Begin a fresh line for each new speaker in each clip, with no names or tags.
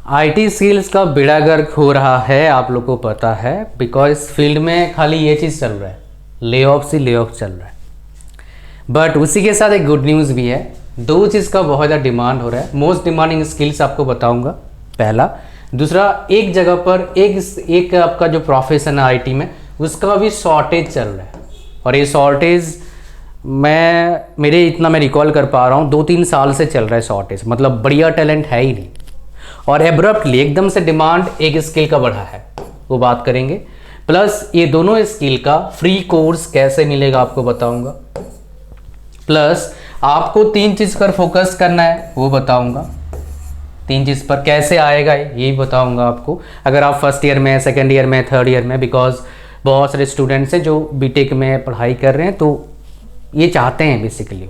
IT skills का बेड़ा गर्क हो रहा है, आप लोग को पता है, बिकॉज इस फील्ड में खाली ये चीज़ चल रहा है, ले ऑफ ही ले ऑफ चल रहा है। बट उसी के साथ एक गुड न्यूज़ भी है, दो चीज़ का बहुत ज़्यादा डिमांड हो रहा है। मोस्ट डिमांडिंग स्किल्स आपको बताऊंगा, पहला। दूसरा, एक जगह पर एक आपका जो प्रोफेशन है आईटी में, उसका भी शॉर्टेज चल रहा है। और ये शॉर्टेज मैं रिकॉल कर पा रहा हूँ 2-3 साल से चल रहा है शॉर्टेज, मतलब बढ़िया टैलेंट है ही नहीं। और एब्रप्टली एकदम से डिमांड एक स्किल का बढ़ा है, वो बात करेंगे। प्लस ये दोनों स्किल का फ्री कोर्स कैसे मिलेगा आपको बताऊंगा। प्लस आपको 3 चीज़ पर फोकस करना है, वो बताऊंगा। 3 चीज़ पर कैसे आएगा यही बताऊंगा आपको, अगर आप फर्स्ट ईयर में, सेकेंड ईयर में, थर्ड ईयर में। बिकॉज बहुत सारे स्टूडेंट्स हैं जो बीटेक में पढ़ाई कर रहे हैं, तो ये चाहते हैं बेसिकली।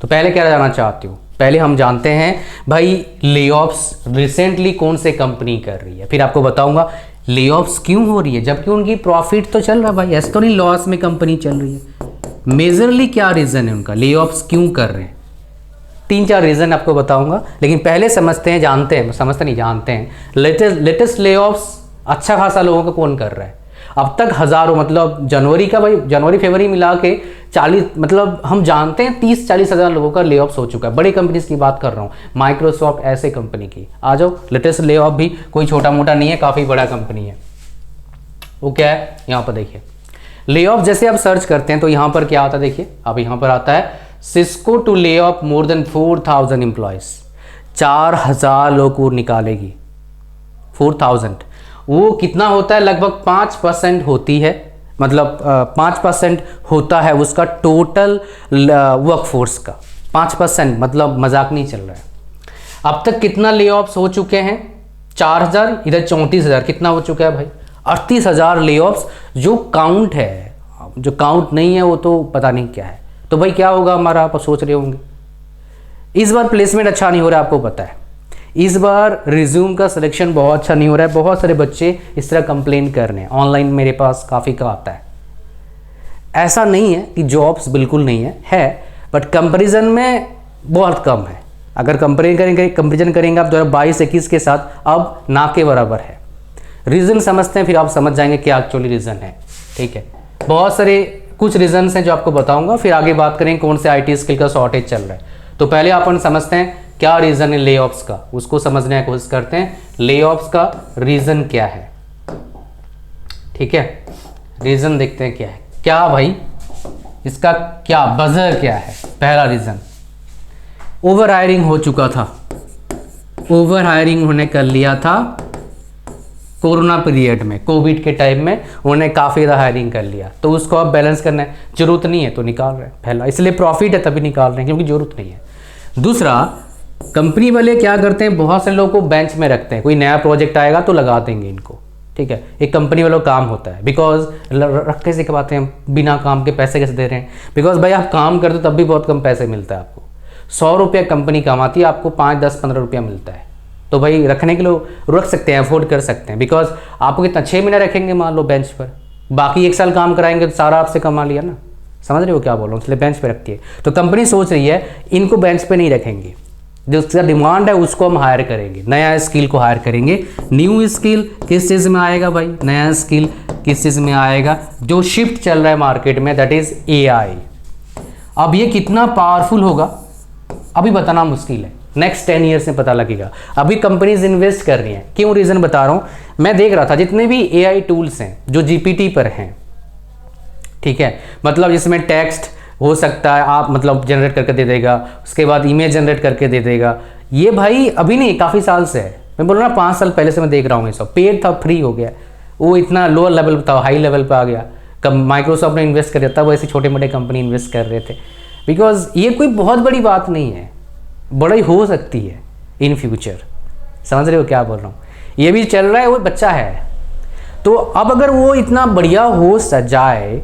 तो पहले क्या जानना चाहती हूँ, पहले हम जानते हैं भाई ले-ऑफ्स रिसेंटली कौन से कंपनी कर रही है, फिर आपको बताऊंगा ले-ऑफ्स क्यों हो रही है, जबकि उनकी प्रॉफिट तो चल रहा है भाई, ऐसा तो नहीं लॉस में कंपनी चल रही है। मेजरली क्या रीज़न है उनका, ले-ऑफ्स क्यों कर रहे हैं, 3-4 रीज़न आपको बताऊंगा। लेकिन पहले समझते हैं, जानते हैं लेटेस्ट ले-ऑफ्स अच्छा खासा लोगों का कौन कर रहा है। अब तक हज़ारों, मतलब जनवरी फरवरी मिला के 40, मतलब हम जानते हैं 30-40 हज़ार लोगों का ले ऑफ्स हो चुका है। बड़ी कंपनीज की बात कर रहा हूँ, माइक्रोसॉफ्ट ऐसे कंपनी की। आ जाओ, लेटेस्ट ले ऑफ भी कोई छोटा मोटा नहीं है, काफ़ी बड़ा कंपनी है। वो क्या है, यहाँ पर देखिए ले ऑफ जैसे आप सर्च करते हैं तो यहाँ पर क्या आता है, देखिए अब यहाँ पर आता है Cisco to lay off more than 4000 employees, 4000 लोग को निकालेगी। 4000 वो कितना होता है, लगभग 5% होती है, मतलब 5% होता है उसका टोटल वर्कफोर्स का। 5%, मतलब मजाक नहीं चल रहा है। अब तक कितना ले ऑफ्स हो चुके हैं, 4000, इधर 34,000, कितना हो चुका है भाई, 38,000 ले ऑफ्स। जो काउंट है, जो काउंट नहीं है वो तो पता नहीं क्या है। तो भाई क्या होगा हमारा, आप सोच रहे होंगे इस बार प्लेसमेंट अच्छा नहीं हो रहा है, आपको पता है। इस बार रिज्यूम का सिलेक्शन बहुत अच्छा नहीं हो रहा है, बहुत सारे बच्चे इस तरह कंप्लेन कर रहे हैं, ऑनलाइन मेरे पास काफ़ी का आता है। ऐसा नहीं है कि जॉब्स बिल्कुल नहीं है बट कंपैरिजन में बहुत कम है। अगर कंपैरिजन करेंगे आप 2022-21 के साथ, अब ना के बराबर है। रीज़न समझते हैं, फिर आप समझ जाएंगे क्या एक्चुअली रीज़न है, ठीक है। बहुत सारे कुछ रीजन्स हैं जो आपको बताऊंगा, फिर आगे बात करेंगे कौन से आईटी स्किल का शॉर्टेज चल रहा है। तो पहले अपन समझते हैं क्या रीज़न है ले ऑफ्स का, उसको समझने की कोशिश करते हैं। ले ऑफ्स का रीज़न क्या है, ठीक है, रीज़न देखते हैं क्या है। क्या भाई इसका क्या वजह क्या है। पहला रीज़न, ओवर हायरिंग हो चुका था, ओवर हायरिंग उन्होंने कर लिया था कोरोना पीरियड में, कोविड के टाइम में उन्होंने काफ़ी ज़्यादा हायरिंग कर लिया, तो उसको अब बैलेंस करना है। जरूरत नहीं है तो निकाल रहे हैं, पहला, इसलिए प्रॉफिट है तभी निकाल रहे हैं क्योंकि जरूरत नहीं है। दूसरा, कंपनी वाले क्या करते हैं, बहुत से लोगों को बेंच में रखते हैं, कोई नया प्रोजेक्ट आएगा तो लगा देंगे इनको, ठीक है। एक कंपनी वालों का काम होता है, बिकॉज रख कैसे कमाते हैं, बिना काम के पैसे कैसे दे रहे हैं, बिकॉज भाई आप काम करते हो तब भी बहुत कम पैसे मिलता है आपको। 100 रुपया कंपनी कमाती है, आपको 5, 10, 15 रुपया मिलता है। तो भाई रखने के लिए रख सकते हैं, अफोर्ड कर सकते हैं, बिकॉज आपको कितना 6 महीने रखेंगे मान लो बेंच पर, बाकी 1 साल काम कराएंगे तो सारा आपसे कमा लिया ना। समझ रहे हो क्या बोल रहा हूँ, इसलिए बेंच पे रखती है। तो कंपनी सोच रही है इनको बेंच पे नहीं रखेंगे, जो उसका डिमांड है उसको हम हायर करेंगे, नया स्किल को हायर करेंगे। न्यू स्किल किस चीज़ में आएगा भाई, नया स्किल किस चीज़ में आएगा, जो शिफ्ट चल रहा है मार्केट में, दैट इज़ AI। अब ये कितना पावरफुल होगा अभी बताना मुश्किल है, नेक्स्ट 10 ईयर्स में पता लगेगा। अभी कंपनीज इन्वेस्ट कर रही हैं, क्यों, रीज़न बता रहा हूँ। मैं देख रहा था जितने भी AI टूल्स हैं जो GPT पर हैं, ठीक है, मतलब जिसमें टेक्स्ट हो सकता है, आप मतलब जनरेट करके दे देगा, उसके बाद इमेज जनरेट करके दे देगा। ये भाई अभी नहीं, काफ़ी साल से है, मैं बोल रहा हूँ 5 साल पहले से मैं देख रहा हूँ। ये सब पेड था, फ्री हो गया, वो इतना लोअर लेवल था, हाई लेवल पर आ गया। कब माइक्रोसॉफ्ट ने इन्वेस्ट कर दिया, तब ऐसी छोटे मोटे कंपनी इन्वेस्ट कर रहे थे, बिकॉज ये कोई बहुत बड़ी बात नहीं है, बड़ी हो सकती है इन फ्यूचर। समझ रहे हो क्या बोल रहा हूँ, ये भी चल रहा है, वो बच्चा है। तो अब अगर वो इतना बढ़िया हो जाए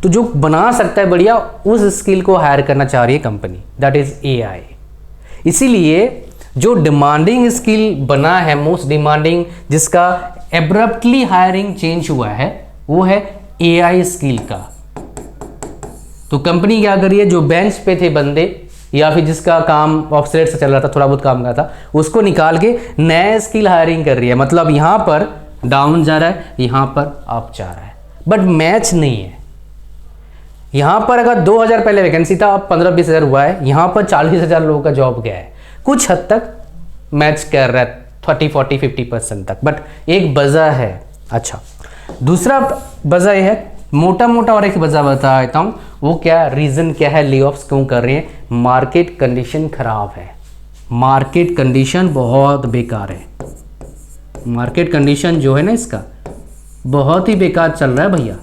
तो जो बना सकता है बढ़िया, उस स्किल को हायर करना चाह रही है कंपनी, दैट इज AI। इसीलिए जो डिमांडिंग स्किल बना है, मोस्ट डिमांडिंग, जिसका एब्रप्टली हायरिंग चेंज हुआ है, वो है AI स्किल का। तो कंपनी क्या कर रही है, जो बेंच पे थे बंदे या फिर जिसका काम ऑब्सोलेट से चल रहा था, थोड़ा बहुत काम का था, उसको निकाल के नया स्किल हायरिंग कर रही है। मतलब यहाँ पर डाउन जा रहा है, यहाँ पर अप जा रहा है, बट मैच नहीं है। यहाँ पर अगर 2000 पहले वैकेंसी था, अब 15-20 हज़ार हुआ है, यहाँ पर 40,000 लोगों का जॉब गया है। कुछ हद तक मैच कर रहा है 30-40-50% तक, बट एक वजह है। अच्छा, दूसरा वजह यह है, मोटा मोटा और एक वजह बता देता हूँ, वो क्या रीज़न क्या है ले ऑफ्स क्यों कर रहे हैं? मार्केट कंडीशन खराब है, मार्केट कंडीशन बहुत बेकार है। मार्केट कंडीशन जो है ना इसका बहुत ही बेकार चल रहा है भैया,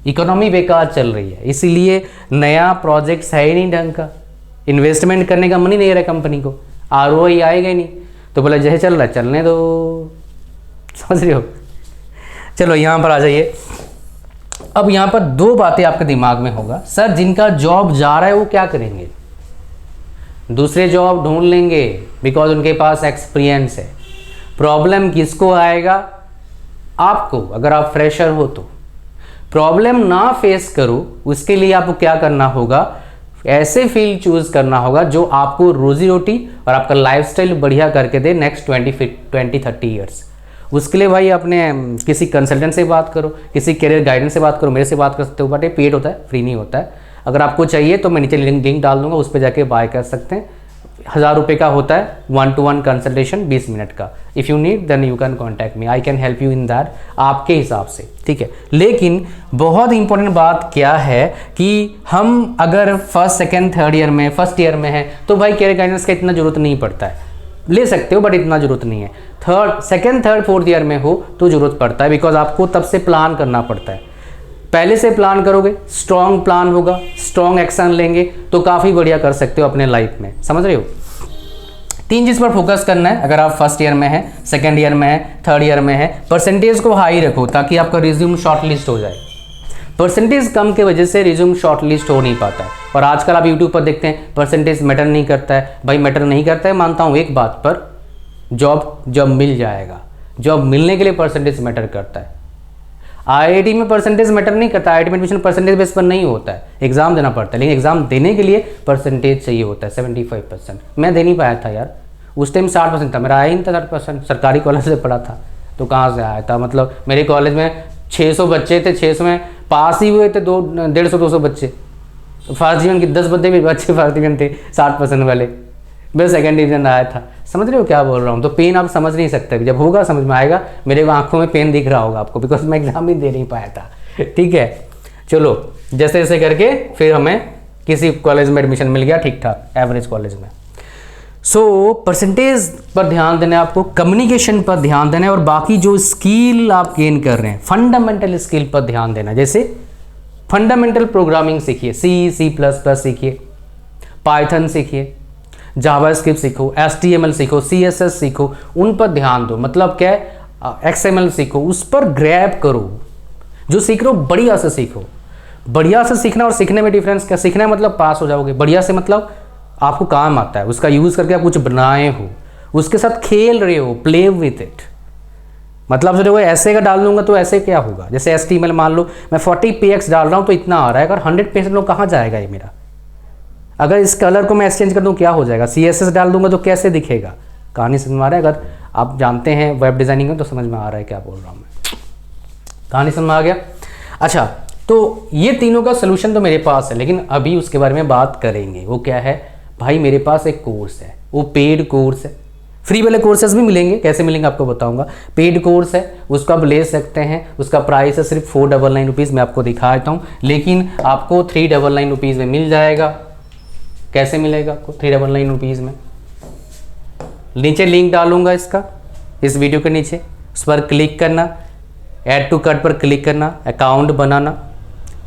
इकोनॉमी बेकार चल रही है, इसीलिए नया प्रोजेक्ट्स है ही नहीं ढंग का, इन्वेस्टमेंट करने का मन ही नहीं रहा कंपनी को, ROI आएगा ही नहीं, तो बोला जैसे चल रहा है चलने दो, समझ रहे हो। चलो यहाँ पर आ जाइए। अब यहाँ पर दो बातें आपके दिमाग में होगा, सर जिनका जॉब जा रहा है वो क्या करेंगे? दूसरे जॉब ढूंढ लेंगे बिकॉज उनके पास एक्सपीरियंस है। प्रॉब्लम किसको आएगा? आपको, अगर आप फ्रेशर हो तो। प्रॉब्लम ना फेस करो उसके लिए आपको क्या करना होगा? ऐसे फील्ड चूज करना होगा जो आपको रोजी रोटी और आपका लाइफस्टाइल बढ़िया करके दे नेक्स्ट 20-30 ईयर्स। उसके लिए भाई अपने किसी कंसल्टेंट से बात करो, किसी करियर गाइडेंस से बात करो, मेरे से बात कर सकते हो, बट ये पेड होता है, फ्री नहीं होता है। अगर आपको चाहिए तो मैं नीचे लिंक डाल दूंगा, उस पर जाके बाय कर सकते हैं। 1000 रुपये का होता है 1-to-1 कंसल्टेशन 20 मिनट का। If you need then you can contact me, I can help you in that, आपके हिसाब से, ठीक है। लेकिन बहुत इंपॉर्टेंट बात क्या है कि हम अगर फर्स्ट सेकेंड थर्ड ईयर में, फर्स्ट ईयर में है तो भाई करियर गाइडेंस का इतना जरूरत नहीं पड़ता है, ले सकते हो बट इतना जरूरत नहीं है। सेकेंड थर्ड फोर्थ ईयर में हो तो जरूरत पड़ता है, बिकॉज आपको तब से प्लान करना पड़ता है। पहले से प्लान करोगे, स्ट्रॉन्ग प्लान होगा, स्ट्रॉन्ग एक्शन लेंगे तो काफ़ी बढ़िया कर सकते हो अपने लाइफ में, समझ रहे हो। 3 चीज़ पर फोकस करना है अगर आप फर्स्ट ईयर में है, सेकेंड ईयर में है, थर्ड ईयर में है। परसेंटेज को हाई रखो ताकि आपका रिज्यूम शॉर्ट लिस्ट हो जाए। परसेंटेज कम के वजह से रिज्यूम शॉर्ट लिस्ट हो नहीं पाता है। और आजकल आप यूट्यूब पर देखते हैं परसेंटेज मैटर नहीं करता है। भाई मैटर नहीं करता है, मानता हूँ एक बात पर, जॉब जब मिल जाएगा, जॉब मिलने के लिए परसेंटेज मैटर करता है। IIT में परसेंटेज मैटर नहीं करता, IIT में एडमिशन परसेंटेज बेस पर नहीं होता है, एग्जाम देना पड़ता है। लेकिन एग्जाम देने के लिए परसेंटेज चाहिए होता है 75%। मैं दे नहीं पाया था यार, उस टाइम 60% था, मेरा आया ही नहीं था 60%। सरकारी कॉलेज से पढ़ा था तो कहाँ से आया था? मतलब मेरे कॉलेज में 600 बच्चे थे, 600 में पास ही हुए थे 150-200 बच्चे। फर्स्ट डिवीजन के 10 बच्चे फर्स्ट डिवीजन थे 60% वाले, मैं सेकंड डिवीजन आया था। समझ रहे हो क्या बोल रहा हूँ? तो पेन आप समझ नहीं सकते, जब होगा समझ में आएगा। मेरे आंखों में पेन दिख रहा होगा आपको, बिकॉज मैं एग्जाम ही दे नहीं पाया था, ठीक है। चलो जैसे जैसे करके फिर हमें किसी कॉलेज में एडमिशन मिल गया, ठीक ठाक एवरेज कॉलेज में। सो परसेंटेज पर ध्यान देना है आपको, कम्युनिकेशन पर ध्यान देना है, और बाकी जो स्किल आप गेन कर रहे हैं फंडामेंटल स्किल पर ध्यान देना। जैसे फंडामेंटल प्रोग्रामिंग सीखिए, C++ सीखिए, पाइथन सीखिए, जावास्क्रिप्ट सीखो, HTML सीखो, CSS सीखो, उन पर ध्यान दो। मतलब क्या है, XML सीखो, उस पर ग्रैब करो। जो सीख रहे हो बढ़िया से सीखो। बढ़िया से सीखना और सीखने में डिफरेंस क्या? सीखना मतलब पास हो जाओगे, बढ़िया से मतलब आपको काम आता है, उसका यूज़ करके आप कुछ बनाए हो, उसके साथ खेल रहे हो, प्ले विथ इट। मतलब जो ऐसे का डाल दूंगा तो ऐसे क्या होगा? जैसे HTML मान लो मैं 40px डाल रहा हूँ तो इतना आ रहा है, अगर 100% लो कहाँ जाएगा ये मेरा? अगर इस कलर को मैं एक्सचेंज कर दूँ क्या हो जाएगा? CSS डाल दूंगा तो कैसे दिखेगा? कहानी समझ में आ रहा है? अगर आप जानते हैं वेब डिज़ाइनिंग में तो समझ में आ रहा है क्या बोल रहा हूँ मैं, कहानी समझ में आ गया। अच्छा, तो ये तीनों का सोल्यूशन तो मेरे पास है, लेकिन अभी उसके बारे में बात करेंगे। वो क्या है भाई? मेरे पास एक कोर्स है, वो पेड कोर्स है। फ्री वाले कोर्सेज भी मिलेंगे, कैसे मिलेंगे आपको बताऊंगा। पेड कोर्स है, उसको आप ले सकते हैं, उसका प्राइस है सिर्फ 499 रुपीज़। मैं आपको दिखा देता हूँ, लेकिन आपको 399 रुपीज़ में मिल जाएगा। कैसे मिलेगा आपको 399 रुपीज़ में? नीचे लिंक डालूंगा इसका, इस वीडियो के नीचे, उस पर क्लिक करना, ऐड टू कार्ट पर क्लिक करना, अकाउंट बनाना,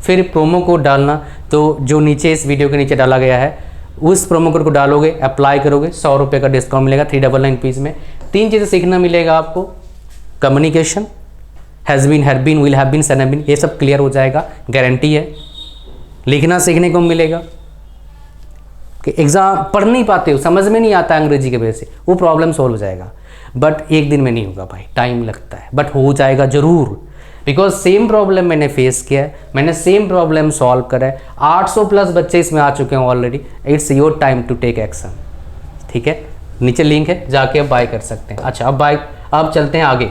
फिर प्रोमो कोड डालना। तो जो नीचे इस वीडियो के नीचे डाला गया है उस प्रोमो कोड को डालोगे, अप्लाई करोगे, 100 रुपये का डिस्काउंट मिलेगा 399 रुपीज़ में। 3 चीज़ें सीखना मिलेगा आपको। Communication, has been, had been, will have been, सन हैव बीन, ये सब क्लियर हो जाएगा, गारंटी है। लिखना सीखने को मिलेगा कि एग्ज़ाम पढ़ नहीं पाते हो, समझ में नहीं आता अंग्रेजी के वजह से, वो प्रॉब्लम सॉल्व हो जाएगा। बट एक दिन में नहीं होगा भाई, टाइम लगता है, बट हो जाएगा ज़रूर। बिकॉज सेम प्रॉब्लम मैंने फेस किया है, मैंने सेम प्रॉब्लम सॉल्व करा है, 800 प्लस बच्चे इसमें आ चुके हैं already. It's your time to take action. ठीक है, नीचे लिंक है, जाके आप बाय कर सकते हैं। अच्छा, अब चलते हैं आगे।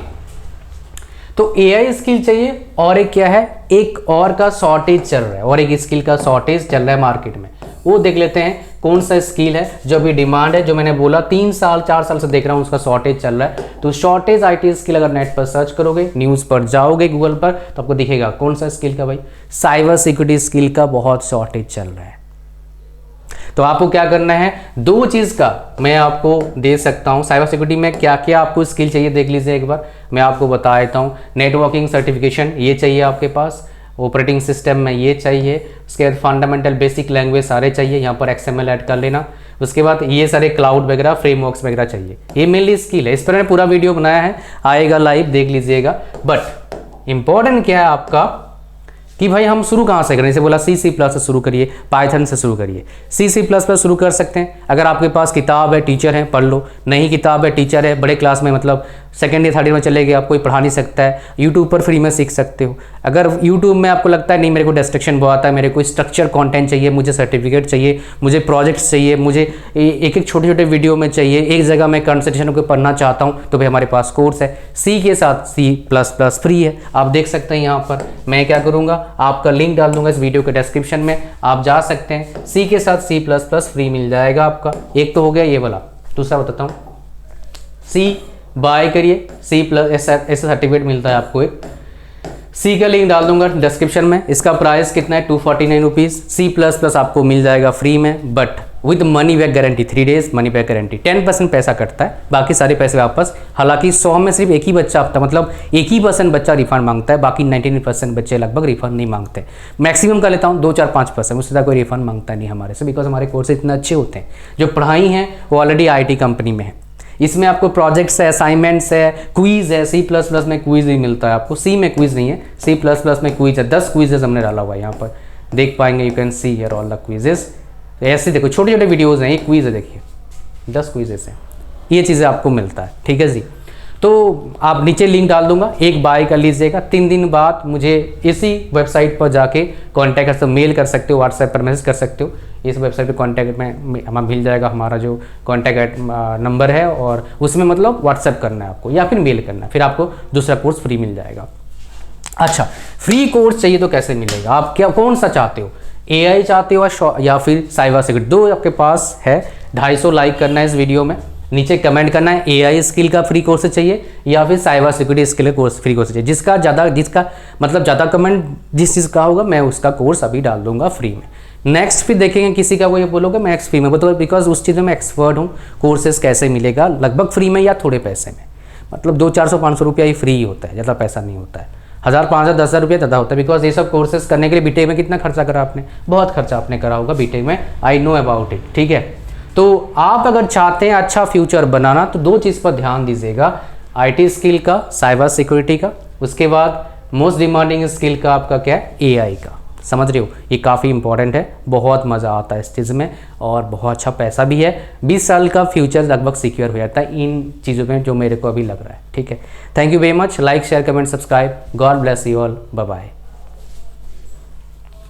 तो एआई स्किल चाहिए और एक क्या है, एक और का शॉर्टेज चल रहा है, और एक स्किल का शॉर्टेज चल रहा है मार्केट में। वो देख लेते हैं कौन सा स्किल है जो अभी डिमांड है, जो मैंने बोला 3 साल 4 साल से देख रहा हूँ उसका शॉर्टेज चल रहा है। तो शॉर्टेज आईटी स्किल अगर नेट पर सर्च करोगे, न्यूज़ पर जाओगे गूगल पर, तो आपको दिखेगा कौन सा स्किल का, भाई साइबर सिक्योरिटी स्किल का बहुत शॉर्टेज चल रहा है। तो आपको क्या करना है, 2 चीज़ का मैं आपको दे सकता हूं। साइबर सिक्योरिटी में क्या क्या आपको स्किल चाहिए देख लीजिए एक बार, मैं आपको बता देता हूं। नेटवर्किंग सर्टिफिकेशन ये चाहिए आपके पास, ऑपरेटिंग सिस्टम में ये चाहिए, उसके बाद फंडामेंटल बेसिक लैंग्वेज सारे चाहिए, यहाँ पर XML ऐड कर लेना। उसके बाद ये सारे क्लाउड वगैरह फ्रेमवर्क्स वगैरह चाहिए, ये मेनली स्किल है। इस पर मैंने पूरा वीडियो बनाया है, आएगा लाइव, देख लीजिएगा। बट इंपॉर्टेंट क्या है आपका कि भाई हम शुरू कहाँ से करें। जैसे बोला C++ से शुरू करिए, पाइथन से शुरू करिए। C++ शुरू कर सकते हैं। अगर आपके पास किताब है, टीचर है, पढ़ लो। नहीं किताब है, टीचर है, बड़े क्लास में मतलब सेकेंड या थर्ड ईयर में चले गए, आप कोई पढ़ा नहीं सकता है, यूट्यूब पर फ्री में सीख सकते हो। अगर यूट्यूब में आपको लगता है नहीं मेरे को डिस्ट्रक्शन बहुत आता है, मेरे को स्ट्रक्चर कंटेंट चाहिए, मुझे सर्टिफिकेट चाहिए, मुझे प्रोजेक्ट्स चाहिए, मुझे एक एक छोटे छोटे वीडियो में चाहिए, एक जगह मैं कंसंट्रेशन को पढ़ना चाहता हूँ, तो भाई हमारे पास कोर्स है C के साथ C++ फ्री है, आप देख सकते हैं। यहाँ पर मैं क्या करूँगा, आपका लिंक डाल दूंगा इस वीडियो के डिस्क्रिप्शन में, आप जा सकते हैं। C के साथ C++ फ्री मिल जाएगा आपका। एक तो हो गया ये वाला, दूसरा बताता हूँ, C बाय करिए, C+ ऐसा सर्टिफिकेट मिलता है आपको एक। C का लिंक डाल दूंगा डिस्क्रिप्शन में। इसका प्राइस कितना है, 249 रुपीज़। C++ आपको मिल जाएगा फ्री में, but with money back guarantee, 3 days money back guarantee. 10% पैसा कटता है, बाकी सारे पैसे वापस। हालांकि 100 में सिर्फ एक ही बच्चा आता, मतलब 1% बच्चा रिफंड मांगता है, बाकी 99% बच्चे लगभग रिफंड नहीं मांगते। मैक्सिमम का लेता हूँ 2-4-5%, उससे ज़्यादा कोई रिफंड मांगता नहीं हमारे से, बिकॉज हमारे कोर्स इतने अच्छे होते हैं। जो पढ़ाई हैं वो ऑलरेडी IT कंपनी में है। इसमें आपको प्रोजेक्ट्स है, असाइनमेंट्स है, क्विज है। C++ में क्विज ही मिलता है आपको, C में क्विज नहीं है, C++ में क्विज है। 10 क्विजेज हमने डाला हुआ है, यहाँ पर देख पाएंगे, you can see here all the quizzes. ऐसे देखो छोटे छोटे वीडियोज़ हैं, ये क्विज है, देखिए 10 क्विजेस हैं, ये चीज़ें आपको मिलता है। ठीक है जी, तो आप नीचे लिंक डाल दूंगा, एक बाय कर लीजिएगा। 3 दिन बाद मुझे इसी वेबसाइट पर जाके कांटेक्ट कर सकते हो, मेल कर सकते हो, व्हाट्सएप पर मैसेज कर सकते हो। इस वेबसाइट पे कांटेक्ट में हमें मिल जाएगा हमारा जो कांटेक्ट नंबर है, और उसमें मतलब व्हाट्सएप करना है आपको या फिर मेल करना है, फिर आपको दूसरा कोर्स फ्री मिल जाएगा। अच्छा, फ्री कोर्स चाहिए तो कैसे मिलेगा, आप क्या कौन सा चाहते हो, AI चाहते हो या फिर साइबर सिक्योरिटी? 2 आपके पास है। 250 लाइक करना है इस वीडियो में, नीचे कमेंट करना है AI स्किल का फ्री कोर्स चाहिए या फिर साइबर सिक्योरिटी स्किल का कोर्स फ्री कोर्स चाहिए। जिसका ज़्यादा कमेंट जिस चीज़ का होगा, मैं उसका कोर्स अभी डाल दूंगा फ्री में। नेक्स्ट फिर देखेंगे किसी का वो ये बोलोगे मैं फ्री में, तो बिकॉज उस चीज़ में मैं एक्सपर्ट हूँ। कोर्सेज कैसे मिलेगा, लगभग फ्री में या थोड़े पैसे में, मतलब 200-400-500 रुपया ही फ्री होता है, ज़्यादा पैसा नहीं होता है। 1000-5000-10,000 रुपया ज़्यादा होता है, बिकॉज ये सब कोर्सेज करने के लिए बीटेक में कितना खर्चा करा आपने, बहुत खर्चा आपने करा होगा बीटेक में, आई नो अबाउट इट। ठीक है, तो आप अगर चाहते हैं अच्छा फ्यूचर बनाना, तो 2 चीज़ पर ध्यान दीजिएगा, IT स्किल का, साइबर सिक्योरिटी का, उसके बाद मोस्ट डिमांडिंग स्किल का आपका क्या है, AI का। समझ रहे हो, ये काफ़ी इंपॉर्टेंट है, बहुत मज़ा आता है इस चीज़ में, और बहुत अच्छा पैसा भी है। 20 साल का फ्यूचर लगभग सिक्योर हो जाता है इन चीज़ों में, जो मेरे को अभी लग रहा है। ठीक है, thank you very much. Like share comment subscribe, God bless you all, bye bye.